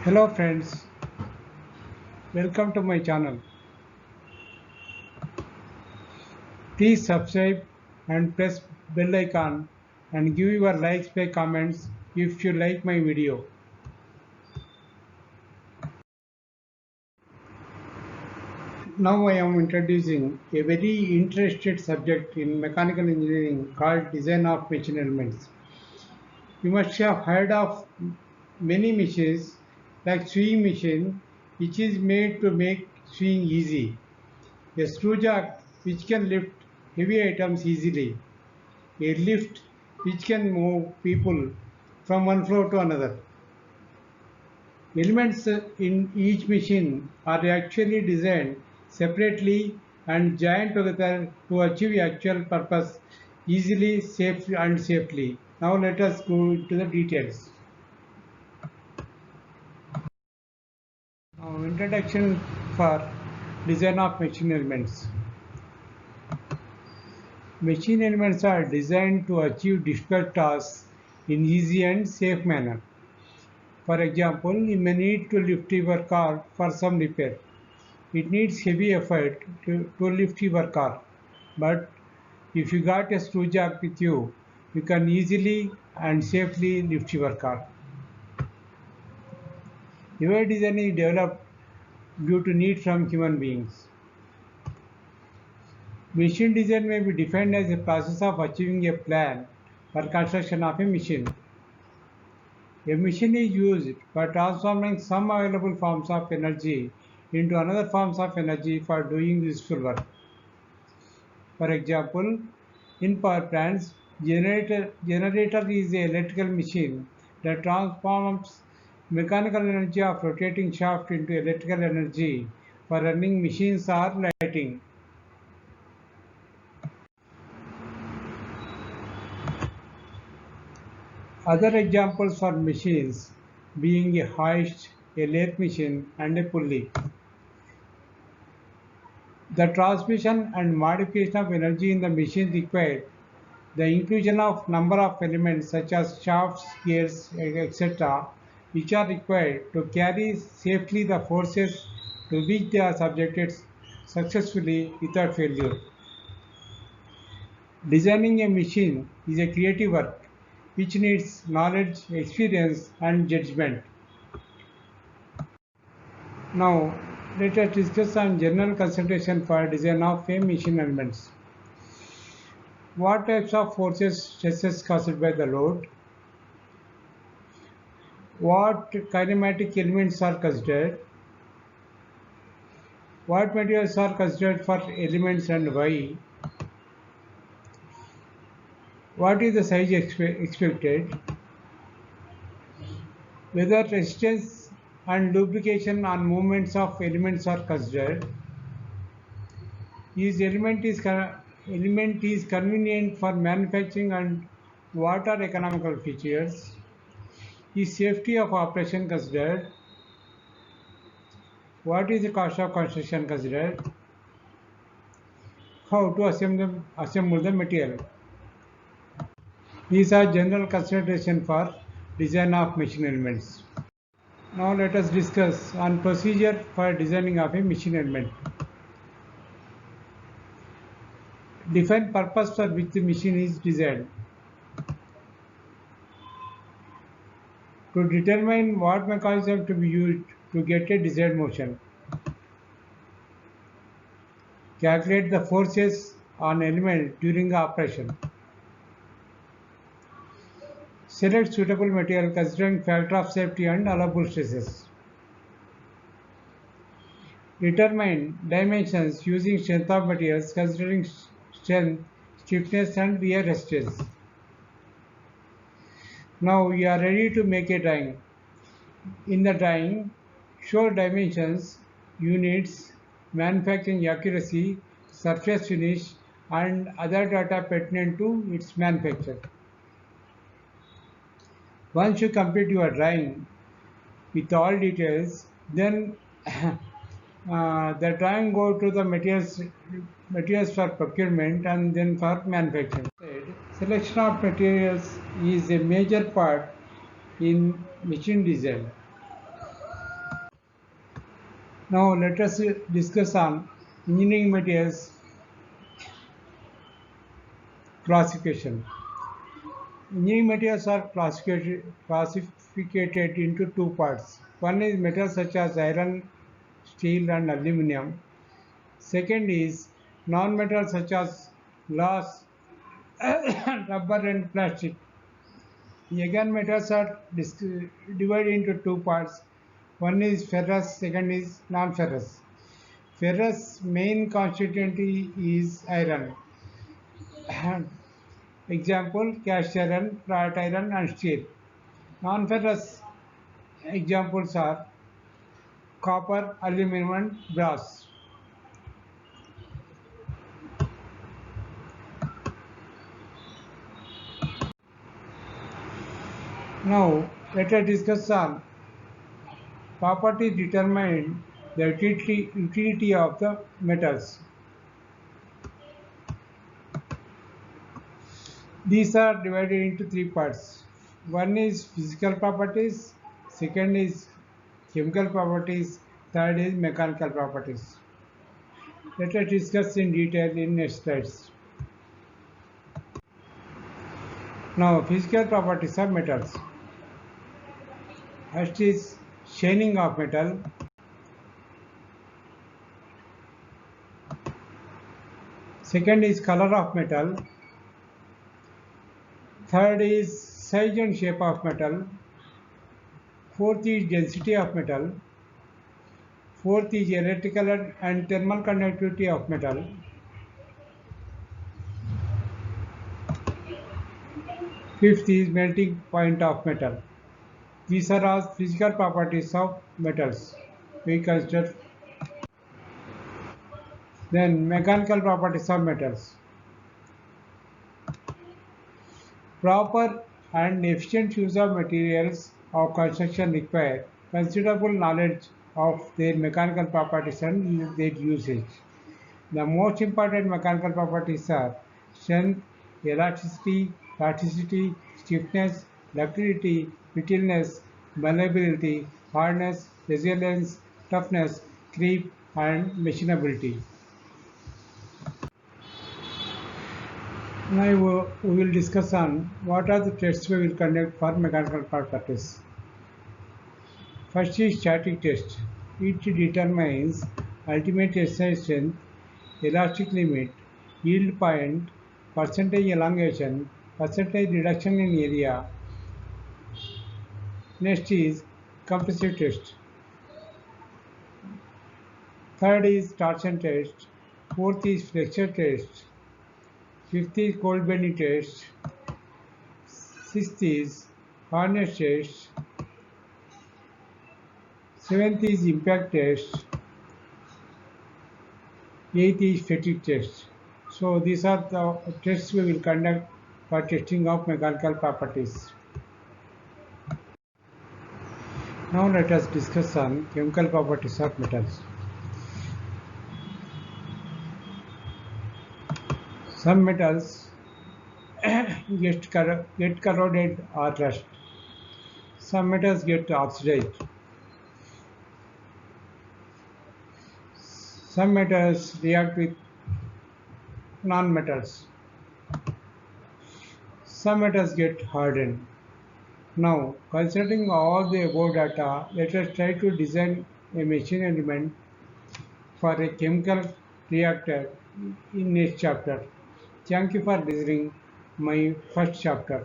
Hello friends, welcome to my channel. Please subscribe and press bell icon and give your likes by comments if you like my video. Now I am introducing a very interesting subject in mechanical engineering called design of machine elements. You must have heard of many machines like sewing machine which is made to make sewing easy. A screw jack which can lift heavy items easily, a lift which can move people from one floor to another. Elements in each machine are actually designed separately and joined together to achieve actual purpose easily, safely and safely. Now let us go into the details. Now, introduction for design of machine elements. Machine elements are designed to achieve difficult tasks in easy and safe manner. For example, you may need to lift your car for some repair. It needs heavy effort to lift your car. But if you got a screw jack with you, you can easily and safely lift your car. Your design is developed due to need from human beings. Machine design may be defined as a process of achieving a plan for construction of a machine. A machine is used for transforming some available forms of energy into another forms of energy for doing useful work. For example, in power plants, generator is an electrical machine that transforms mechanical energy of rotating shaft into electrical energy for running machines or lighting. Other examples for machines being a hoist, a lathe machine, and a pulley. The transmission and modification of energy in the machine required the inclusion of number of elements such as shafts, gears, etc., which are required to carry safely the forces to which they are subjected successfully without failure. Designing a machine is a creative work which needs knowledge, experience, and judgment. Now, let us discuss on general consideration for design of a machine elements. What types of forces, stresses caused by the load? What kinematic elements are considered? What materials are considered for elements and why? What is the size expected? Whether resistance and lubrication on movements of elements are considered? Is element is convenient for manufacturing and what are economical features? Is safety of operation considered? What is the cost of construction considered? How to assemble the material? These are general considerations for design of machine elements. Now let us discuss on procedure for designing of a machine element. Define purpose for which the machine is designed. To determine what mechanism to be used to get a desired motion. Calculate the forces on element during the operation. Select suitable material considering factor of safety and allowable stresses. Determine dimensions using strength of materials considering strength, stiffness and wear resistance. Now we are ready to make a drawing. In the drawing, show dimensions, units, manufacturing accuracy, surface finish and other data pertinent to its manufacture. Once you complete your drawing with all details, then the drawing go to the materials for procurement and then for manufacturing. Selection of materials is a major part in machine design. Now let us discuss on engineering materials classification. Engineering materials are classified into two parts. One is metals such as iron, steel, and aluminum. Second is non-metals such as glass, rubber, and plastic. Again, metals are divided into two parts. One is ferrous, second is non-ferrous. Ferrous main constituent is iron. Example, cast iron, flat iron, and steel. Non-ferrous examples are copper, aluminum, and brass. Now, let us discuss on properties determine the utility of the metals. These are divided into three parts. One is physical properties, second is chemical properties, third is mechanical properties. Let us discuss in detail in next slides. Now, physical properties of metals. First is shining of metal. Second is color of metal. Third is size and shape of metal. Fourth is density of metal. Fourth is electrical and thermal conductivity of metal. Fifth is melting point of metal. These are all physical properties of metals. We consider then mechanical properties of metals. Proper and efficient use of materials of construction require considerable knowledge of their mechanical properties and their usage. The most important mechanical properties are strength, elasticity, plasticity, stiffness, ductility, brittleness, malleability, hardness, resilience, toughness, creep, and machinability. Now we will discuss on what are the tests we will conduct for mechanical properties. First is static test. It determines ultimate tensile strength, elastic limit, yield point, percentage elongation, percentage reduction in area. Next is compressive test. Third is torsion test. Fourth is flexure test. Fifth is cold bending test. Sixth is harness test. Seventh is impact test. Eighth is fatigue test. So these are the tests we will conduct for testing of mechanical properties. Now let us discuss on chemical properties of metals. Some metals get corroded or rust. Some metals get oxidized. Some metals react with non-metals. Some metals get hardened. Now, considering all the above data, let us try to design a machine element for a chemical reactor in next chapter. Thank you for listening my first chapter.